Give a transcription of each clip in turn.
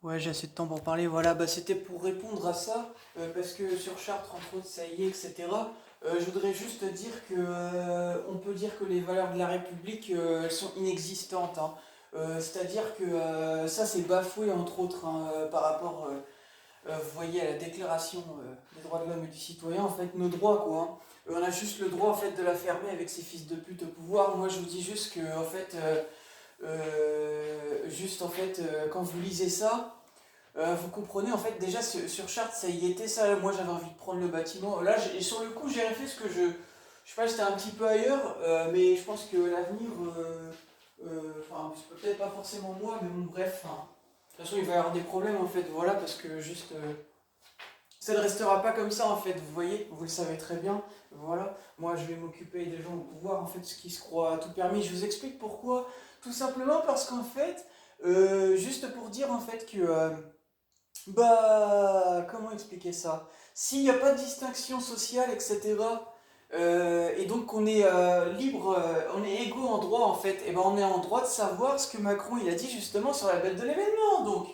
Ouais, j'ai assez de temps pour parler. Voilà, bah, c'était pour répondre à ça, parce que sur Chartres, entre autres, ça y est, etc. Je voudrais juste dire que on peut dire que les valeurs de la République, elles sont inexistantes, hein. C'est-à-dire que ça, c'est bafoué, entre autres, hein, par rapport, vous voyez, à la Déclaration des droits de l'homme et du citoyen, en fait, nos droits, quoi, hein. On a juste le droit, en fait, de la fermer avec ces fils de pute au pouvoir. Moi, je vous dis juste que, en fait, juste, en fait, quand vous lisez ça, vous comprenez, en fait, déjà sur Chartres, ça y était, ça. Moi, j'avais envie de prendre le bâtiment. Là, et sur le coup, j'ai fait ce que je sais pas, j'étais un petit peu ailleurs, mais je pense que l'avenir, enfin, c'est peut-être pas forcément moi, mais bon, bref, enfin, de toute façon, il va y avoir des problèmes, en fait, voilà, parce que juste, ça ne restera pas comme ça, en fait, vous voyez, vous le savez très bien, voilà. Moi, je vais m'occuper des gens au pouvoir, en fait, ce qui se croient à tout permis. Je vous explique pourquoi. Tout simplement parce qu'en fait, juste pour dire, en fait, que. Bah, comment expliquer ça? S'il n'y a pas de distinction sociale, etc., et donc on est libre, on est égaux en droit en fait, et ben on est en droit de savoir ce que Macron il a dit justement sur la bête de l'événement. Donc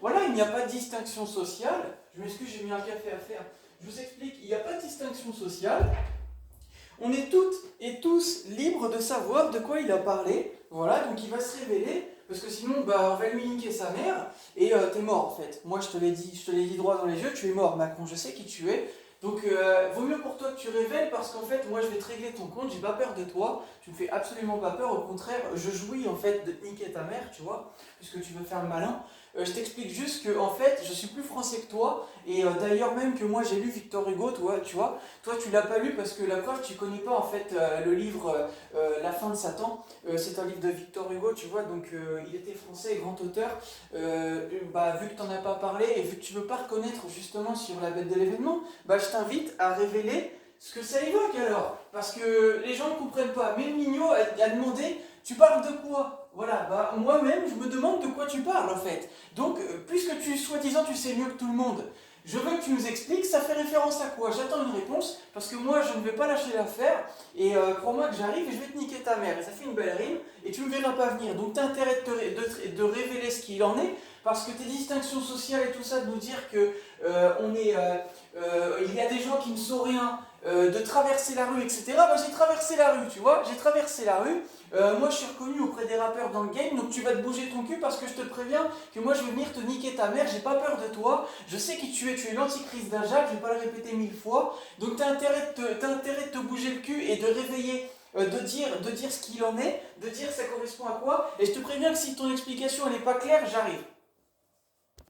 voilà, il n'y a pas de distinction sociale. Je m'excuse, j'ai mis un café à faire. Je vous explique, il n'y a pas de distinction sociale. On est toutes et tous libres de savoir de quoi il a parlé. Voilà, donc il va se révéler, parce que sinon, bah, on va lui niquer sa mère, et t'es mort en fait. Moi, je te l'ai dit droit dans les yeux, tu es mort, Macron, je sais qui tu es. Donc, vaut mieux pour toi que tu révèles, parce qu'en fait, moi, je vais te régler ton compte, j'ai pas peur de toi, tu me fais absolument pas peur, au contraire, je jouis en fait de te niquer ta mère, tu vois, puisque tu veux faire le malin. Je t'explique juste que, en fait, je suis plus français que toi, et d'ailleurs, même que moi, j'ai lu Victor Hugo, toi, tu l'as pas lu parce que la preuve, tu connais pas en fait le livre La fin de Satan. C'est un livre de Victor Hugo, tu vois, donc il était français et grand auteur. Bah, vu que tu n'en as pas parlé et vu que tu veux pas reconnaître justement sur la bête de l'événement, bah, je t'invite à révéler ce que ça évoque alors. Parce que les gens ne comprennent pas. Même Mignot a demandé, tu parles de quoi? Voilà, bah moi-même je me demande de quoi tu parles en fait. Donc, puisque tu, soi-disant, tu sais mieux que tout le monde, je veux que tu nous expliques, ça fait référence à quoi? J'attends une réponse, parce que moi je ne vais pas lâcher l'affaire, et crois-moi que j'arrive et je vais te niquer ta mère. Et ça fait une belle rime, et tu ne me verras pas venir. Donc t'as intérêt de révéler ce qu'il en est, parce que tes distinctions sociales et tout ça, de nous dire que il y a des gens qui ne sont rien, de traverser la rue, etc. Bah, j'ai traversé la rue, tu vois, j'ai traversé la rue. Moi je suis reconnu auprès des rappeurs dans le game, donc tu vas te bouger ton cul parce que je te préviens que moi je vais venir te niquer ta mère, j'ai pas peur de toi, je sais qui tu es l'antichrist d'un Jacques, je vais pas le répéter 1000 fois, donc t'as intérêt de te bouger le cul et de réveiller, de dire ce qu'il en est, de dire ça correspond à quoi, et je te préviens que si ton explication elle est pas claire, j'arrive.